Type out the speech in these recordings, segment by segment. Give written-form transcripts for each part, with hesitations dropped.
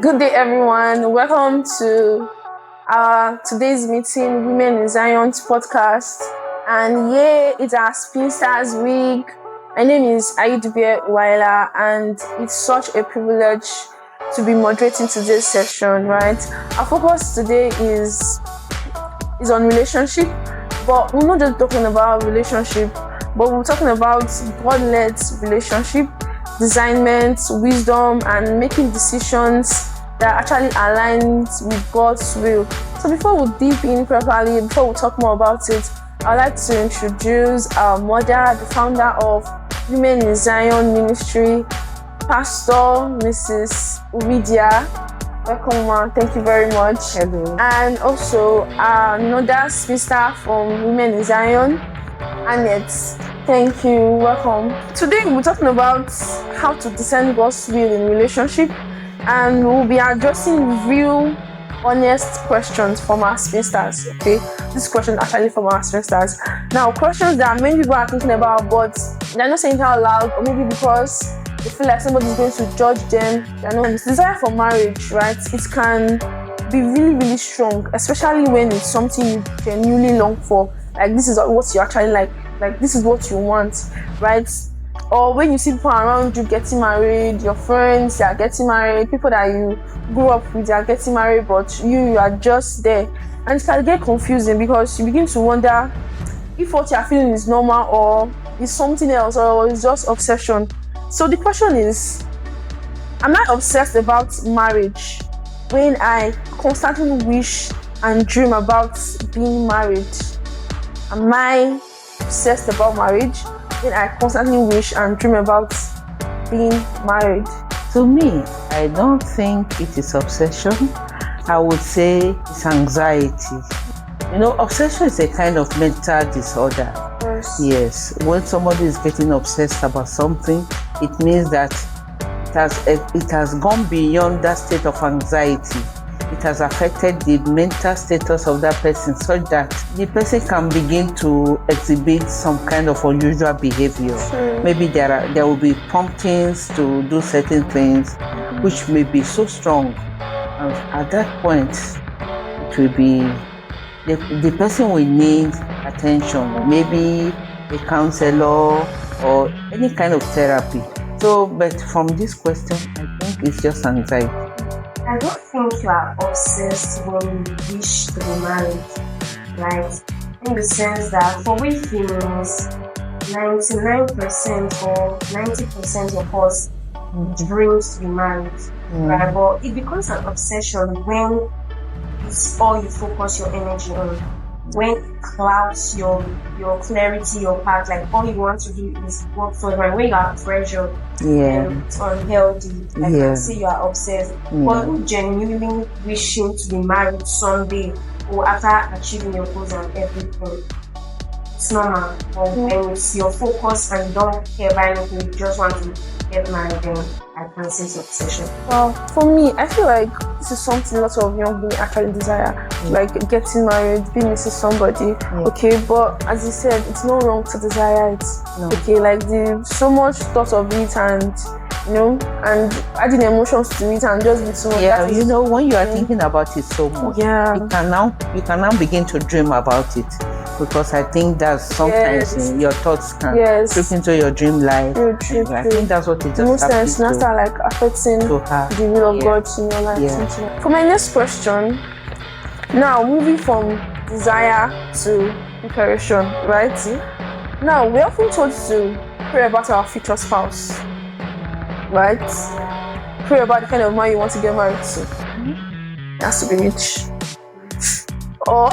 Good day, everyone. Welcome to our today's meeting, Women in Zion's podcast. And yeah, it's our Spinsters week. My name is Aidubie Waila, and it's such a privilege to be moderating today's session, right? Our focus today is on relationship, but we're not just talking about relationship, but we're talking about God-led relationship, designment, wisdom, and making decisions that actually aligns with God's will. So before we deep in properly, before we talk more about it, I'd like to introduce our mother, the founder of Women in Zion Ministry, Pastor Mrs. Uvidia. Welcome, ma. Thank you very much. Hello. And also another sister from Women in Zion, Annette. Thank you. Welcome. Today we're talking about how to discern God's will in relationship, and we'll be addressing real, honest questions from our spinsters. Okay, this question actually from our spinsters. Now, questions that many people are thinking about, but they're not saying it out loud, or maybe because they feel like somebody's going to judge them. This desire for marriage, right? It can be really, really strong, especially when it's something you genuinely long for. Like, this is what you actually like this is what you want, right? Or when you see people around you getting married, your friends, they are getting married, people that you grew up with, they are getting married, but you are just there. And it can get confusing because you begin to wonder if what you are feeling is normal or is something else, or is just obsession. So the question is, am I obsessed about marriage when I constantly wish and dream about being married? Am I obsessed about marriage when I constantly wish and dream about being married? To me, I don't think it is obsession. I would say it's anxiety. Obsession is a kind of mental disorder. Yes. When somebody is getting obsessed about something, it means that it has gone beyond that state of anxiety. It has affected the mental status of that person, such that the person can begin to exhibit some kind of unusual behavior. Maybe there will be promptings to do certain things, which may be so strong. And at that point, it will be the person will need attention, maybe a counselor or any kind of therapy. So, but from this question, I think it's just anxiety. I don't think you are obsessed when you wish to be married, right? In the sense that for we females, 99% or 90% of us dreams to be married, right? But it becomes an obsession when it's all you focus your energy on. When it clouds your clarity, your path, like all you want to do is work for it. When you are pressured and it's unhealthy, like you can say you are obsessed. But who genuinely wishing to be married someday or after achieving your goals and everything, it's normal. But when it's your focus and you don't care about anything, you just want to get married, then I can say it's obsession. Well, for me, I feel like this is something lots of young women actually desire, like getting married, being Mrs. somebody. Okay, but as you said, it's not wrong to desire it. Okay, like so much thought of it, and and adding emotions to it, and just be too much. Yeah, when you are thinking about it so much, you can now begin to dream about it. Because I think that sometimes your thoughts can trip into your dream life. True. I think that's what it most happens times, not like affecting the will of God in your life. For my next question, now moving from desire to preparation, right? Now we're often told to pray about our future spouse, right? Pray about the kind of man you want to get married to. He has to be rich, or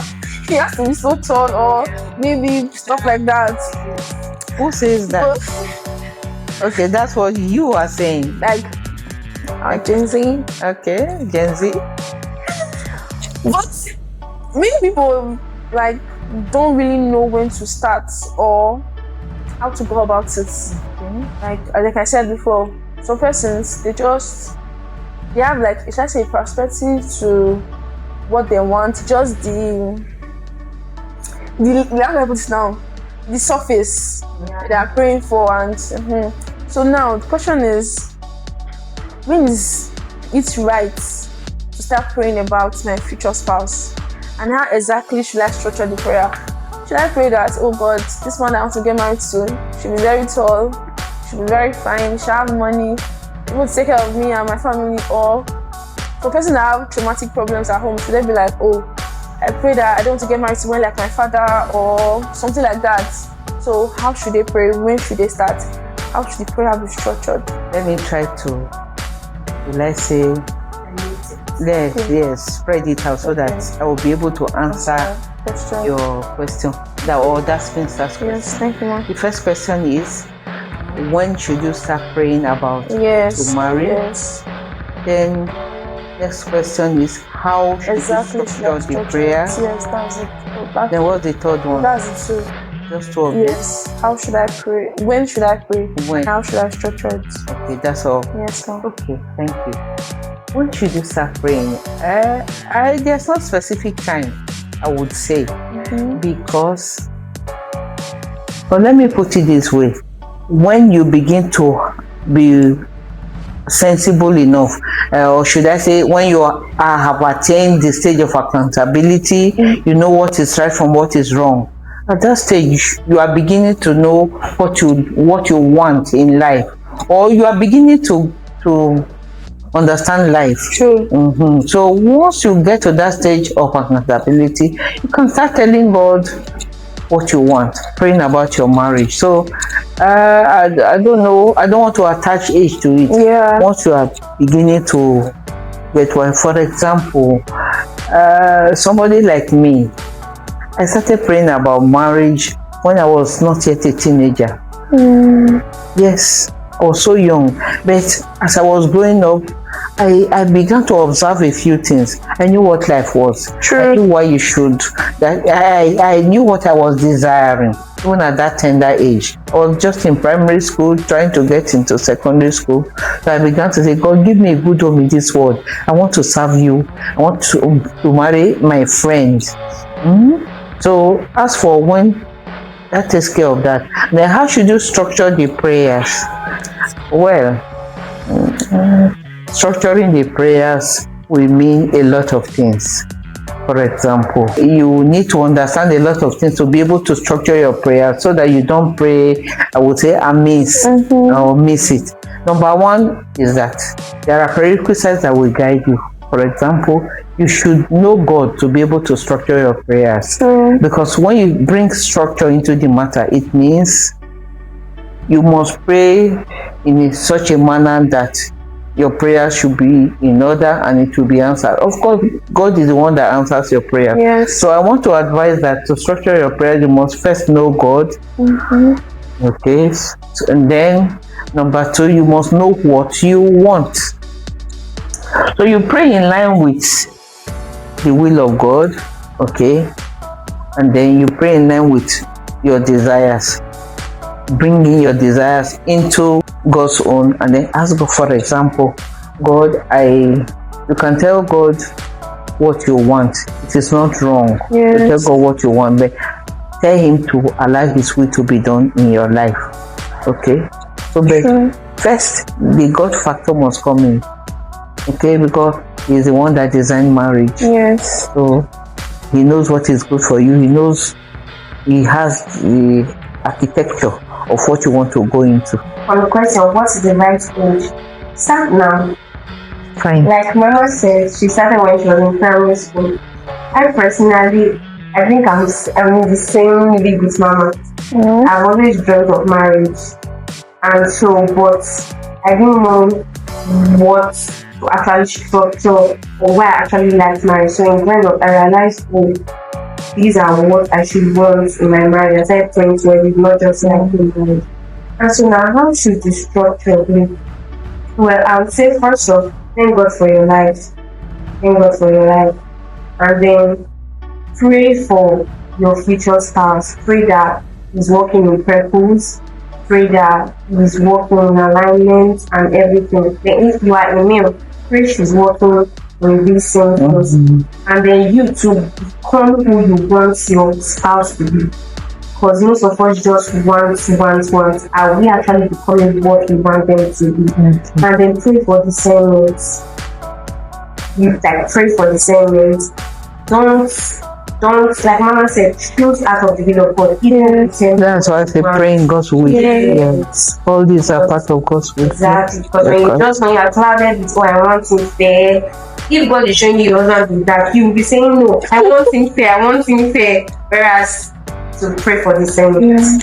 he has to be so tall, or maybe stuff like that. Who says that? Okay, that's what you are saying. Like Gen Z. Okay, Gen Z. But many people don't really know when to start or how to go about it. Like I said before, some persons they have a perspective to what they want, just the surface they are praying for, and so now the question is, when is it's right to start praying about my future spouse? And how exactly should I structure the prayer? Should I pray that, oh God, this one I want to get married to should be very tall, should be very fine, should have money, able to take care of me and my family? Or for person that have traumatic problems at home, should they be like, oh, I pray that I don't want to get married to one like my father or something like that? So how should they pray? When should they start? How should the prayer be structured? Let me try to, let's say, yes, spread it out so that I will be able to answer your question. That Spinsters question. Yes, thank you, ma'am. The first question is, when should you start praying about to marry? Yes. Then next question is, how should you structure the prayer? Yes, that's it. Then what's the third one? That's it too. Just two of them. Yes. How should I pray? When should I pray? When? How should I structure it? Okay, that's all. Yes, ma'am. Okay, thank you. When should you start praying? There's no specific time, I would say, because, but let me put it this way: when you begin to be sensible enough, or should I say, when you have attained the stage of accountability, you know what is right from what is wrong. At that stage, you are beginning to know what you want in life, or you are beginning to understand life. True. So once you get to that stage of accountability, you can start telling God what you want, praying about your marriage. So I don't know, I don't want to attach age to it. Yeah. Once you are beginning to get one, for example, somebody like me, I started praying about marriage when I was not yet a teenager. Yes, I was so young, but as I was growing up, I began to observe a few things. I knew what life was. True. I knew why you should. I knew what I was desiring, even at that tender age. I was just in primary school, trying to get into secondary school. So I began to say, God, give me a good home in this world. I want to serve you. I want to marry my friends. So as for when that takes care of that, then how should you structure the prayers? Well, structuring the prayers will mean a lot of things. For example, you need to understand a lot of things to be able to structure your prayer so that you don't pray, I would say, amiss or miss it. Number one is that there are prerequisites that will guide you. For example, you should know God to be able to structure your prayers. Because when you bring structure into the matter, it means you must pray in such a manner that your prayer should be in order and it will be answered. Of course, God is the one that answers your prayer. Yes. So I want to advise that to structure your prayer, you must first know God. Okay. And then number two, you must know what you want. So you pray in line with the will of God, okay? And then you pray in line with your desires. Bringing your desires into God's own, and then ask God, for example, God, you can tell God what you want. It is not wrong. Yes. You tell God what you want, but tell Him to allow His will to be done in your life. Okay? So, but first, the God factor must come in. Okay, because He's the one that designed marriage. Yes. So He knows what is good for you. He knows, He has the architecture of what you want to go into. On the question, what is the right age? Start now. Fine. Like Mama said, she started when she was in primary school. I personally, I think I'm in the same league with Mama. I've always dreamt of marriage, and so, but I didn't know what to actually structure or why I actually liked marriage. So in kind of, I realized, oh, these are what I should want in my marriage. As I praying to it, not just like marriage. And so now, how should you structure it? Well, I would say first off, thank God for your life. Thank God for your life. And then pray for your future spouse. Pray that he's walking in purpose. Pray that he's walking in alignment and everything. Then if you are a male, pray she's walking in these same things. And then you too become who you want your spouse to be. Because most of us just want. Are we actually becoming what we want them to be? And then pray for discernment. you like pray for discernment. Don't like Mama said, choose out of the will of God. That's why I say praying God's will. Yes. All these are part of God's will. Exactly. Because when you are clouded with, oh, I want things fair. If God is showing you your husband that, you will be saying, no, I want things fair. Whereas to pray for discernment.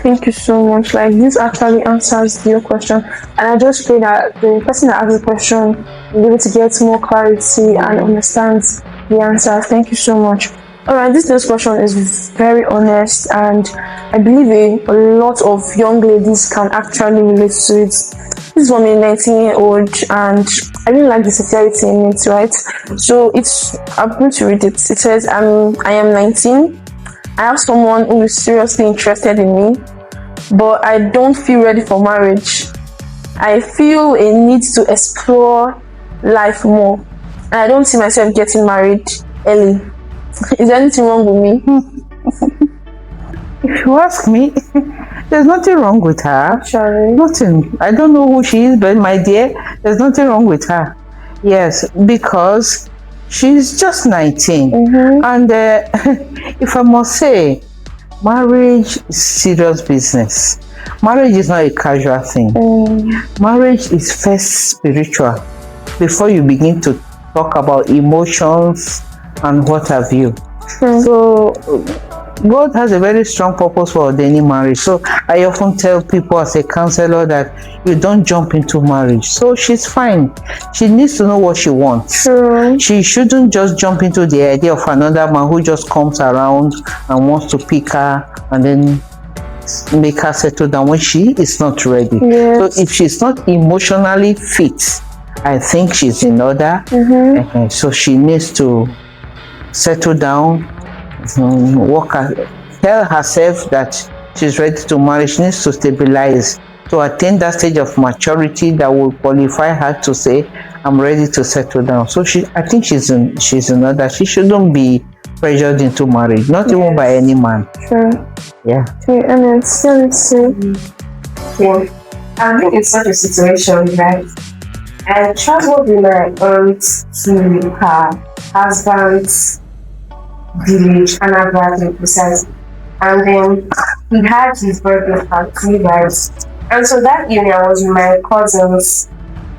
Thank you so much. Like, this actually answers your question, and I just pray that the person that asked the question will be able to get more clarity and understand the answers. Thank you so much. Alright, this next question is very honest, and I believe a lot of young ladies can actually relate to it. This is from a 19-year-old, and I really like the sincerity in it, right? So I'm going to read it. It says, I am 19. I have someone who is seriously interested in me, but I don't feel ready for marriage. I feel a need to explore life more, and I don't see myself getting married early. Is there anything wrong with me? If you ask me, there's nothing wrong with her. Actually, nothing. I don't know who she is, but my dear, there's nothing wrong with her. Yes, because she's just 19. And if I must say, marriage is serious business. Marriage is not a casual thing. Marriage is first spiritual before you begin to talk about emotions and what have you. So God has a very strong purpose for ordaining marriage. So I often tell people as a counselor that you don't jump into marriage. So she's fine. She needs to know what she wants. She shouldn't just jump into the idea of another man who just comes around and wants to pick her and then make her settle down when she is not ready. So if she's not emotionally fit, I think she's in order. So she needs to settle down, tell herself that she's ready to marry. She needs to stabilize to attain that stage of maturity that will qualify her to say, I'm ready to settle down. So I think she's in order. She shouldn't be pressured into marriage, not even by any man. Yeah. And it's I've been in such a situation, right? I traveled with my aunt to her husband's village, Anambra to be precise, and then he had his birthday party, right? And so that evening I was with my cousins,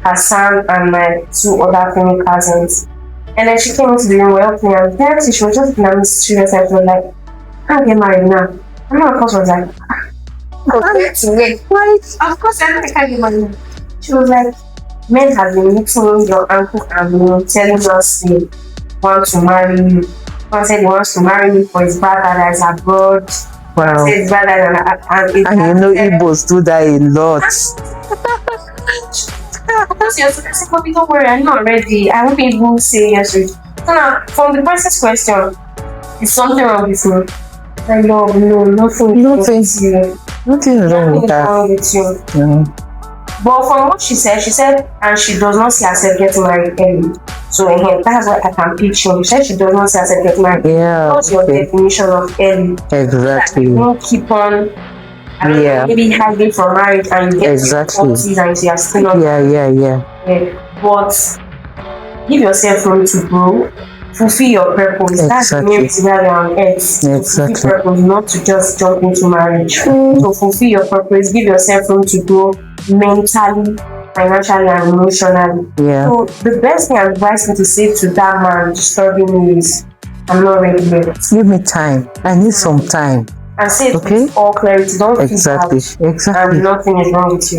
Hassan and my two other female cousins. And then she came into the room, well, and then she was just looking at me serious, and she was like, I can't get married now. And my course was like, wait, of course I can't get married. She was like, men have been meeting your uncle and me, telling us they want to marry you. One said he wants to marry me for his brother that is abroad. Wow. His brother and you know Igbos do that a lot. Don't worry, I'm not ready. I won't be able to say yes. So now, from the person's question, is something wrong with me? I know, no, nothing. Nothing wrong with that. But from what she said, and she does not see herself getting married early. So that's what I can picture. She said she does not see herself getting married. What's your definition of early? Exactly. You don't keep on maybe hiding from marriage and you get to 40s and you are still not. But give yourself room to grow, fulfill your purpose. That's the main reason why you're on earth. To fulfill purpose, not to just jump into marriage. So fulfill your purpose, give yourself room to grow mentally, financially, and emotionally. So the best thing I advise me to say to that man disturbing me is, I'm not ready yet. Give me time. I need some time. And say it with all clarity. Don't feel out. And nothing is wrong with you.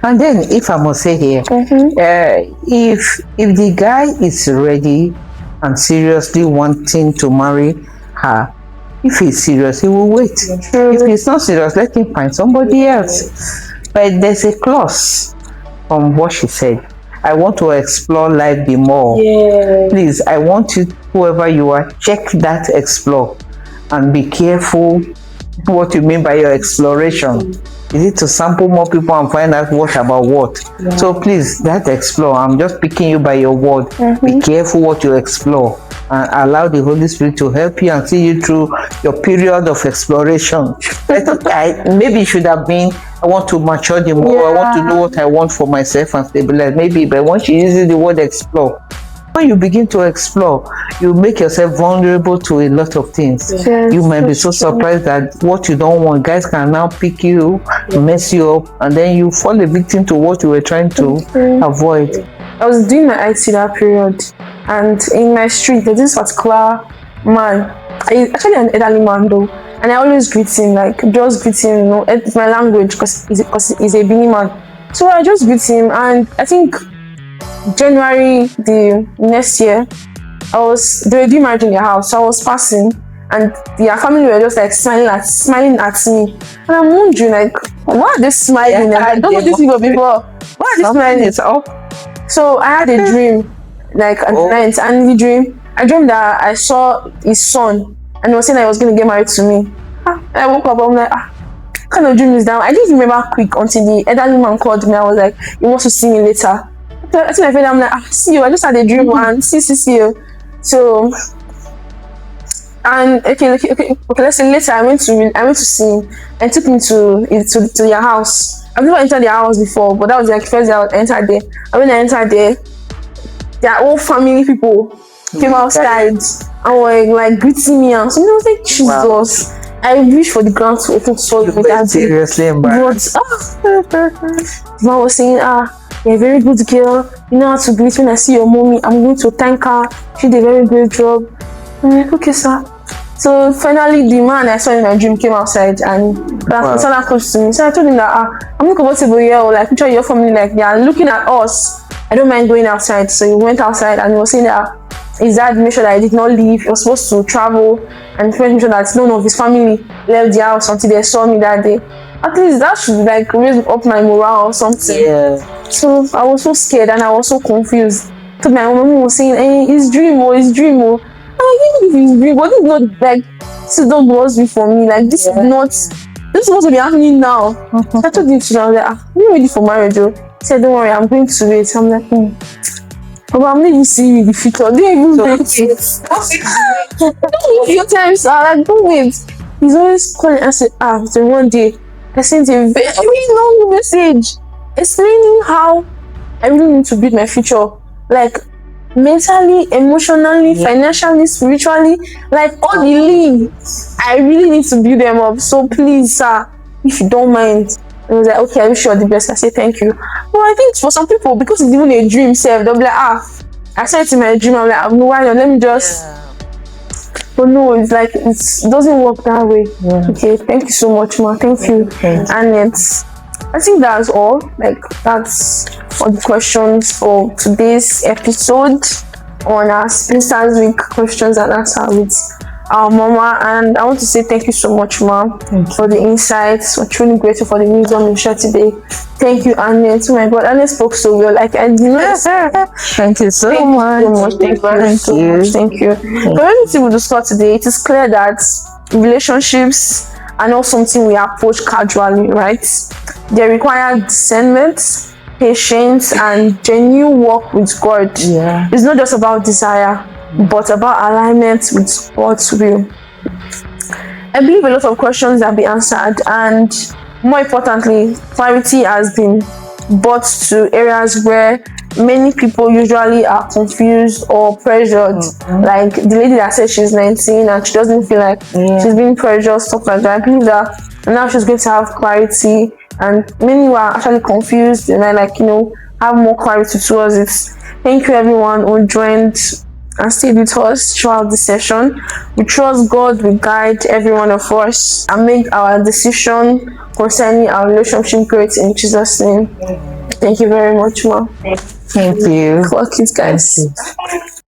And then, if I must say here, if the guy is ready and seriously wanting to marry her, if he's serious, he will wait. If he's not serious, let him find somebody else. But there's a clause from what she said. I want to explore life the more. Please, I want you, whoever you are, check that explore and be careful what you mean by your exploration. Is it to sample more people and find out what about what? So please, that explore, I'm just picking you by your word. Be careful what you explore. and allow the Holy Spirit to help you and see you through your period of exploration. Maybe it should have been, I want to mature the more, I want to know what I want for myself and stabilize. Maybe, but once you use the word explore, when you begin to explore, you make yourself vulnerable to a lot of things. Yes, you might be so surprised that what you don't want, guys can now pick you, mess you up, and then you fall a victim to what you were trying to avoid. I was doing my IT that period, and in my street, there's this particular man. He's actually an elderly man though, and I always greet him, like just greet him, you know, it's my language because he's a Bini man. So I just greet him, and I think January the next year, they were doing marriage in their house. So I was passing, and their family were just like smiling at me, and I'm wondering like, why are they smiling? I don't know these people before. Why are they smiling? So I had a dream, like at night, and in the dream, I dreamed that I saw his son, and he was saying that he was going to get married to me. I woke up, I'm like, what kind of dream is that? I didn't remember quick until the elderly man called me. I was like, he wants to see me later. I told my friend, I'm like, see you, I just had a dream and see you. So, and okay, let's say later I went to see him and took him to their house. I've never entered their house before, but that was like first day I entered there. And when I entered there, their whole family people came outside and were like greeting me and something. I was like, Jesus. Wow. I wish for the ground to open so that seriously embarrassed. But the man was saying, you're a very good girl. You know how to greet when I see your mommy. I'm going to thank her. She did a very great job. I'm like, okay, sir. So finally, the man I saw in my dream came outside and that close to me. So I told him that I'm not comfortable here, or like picture your family like they are looking at us. I don't mind going outside. So he went outside and he was saying that his dad made sure that I did not leave. He was supposed to travel, and made sure that none of his family left the house until they saw me that day. At least that should like raise up my morale or something. Yeah. So I was so scared and I was so confused. So my mom was saying, "Hey, it's dream. I think it's dream, but it's not like this is not was for me. Like this is not. This is supposed to be happening now." So I told him to I was like, "I'm ready for marriage, though." He said, "Don't worry, I'm going to wait." So I'm like, but I'm not even seeing you in the future. Don't even wait. A few times, I'm like, don't wait. He's always calling and say, so one day I sent a very long message explaining how I really need to build my future, like mentally, emotionally, financially, spiritually, like all the leads. I really need to build them up. So please, sir, if you don't mind. And I was like, okay, I wish you all the best. I say thank you. But I think for some people, because it's even a dream self, they'll be like, I said it in my dream. I'm like, no, why not? Let me just. But no, it's like it doesn't work that way. Okay, thank you so much, ma. Thank you. And I think that's all. Like that's all the questions for today's episode on our Spinsters Week questions and answers with our mama. And I want to say thank you so much, ma, for the insights. We're truly grateful for the wisdom you shared today. Thank you, Annette. Oh my God, Annette spoke so well. Like I didn't know. Thank you so much. Thank you so much. Thank you. For everything we discussed today, it is clear that relationships are not something we approach casually, right? They require discernment, patience, and genuine work with God. It's not just about desire, but about alignment with God's will. I believe a lot of questions have been answered, and more importantly, clarity has been brought to areas where many people usually are confused or pressured. Like the lady that said she's 19 and she doesn't feel like she's being pressured, stuff like that. I believe that now she's going to have clarity, and many who are actually confused, they might have more clarity towards it. Thank you everyone who joined and stayed with us throughout the session. We trust God will guide every one of us and make our decision concerning our relationship great in Jesus' name. Thank you very much, ma. Thank you. Clock it, guys.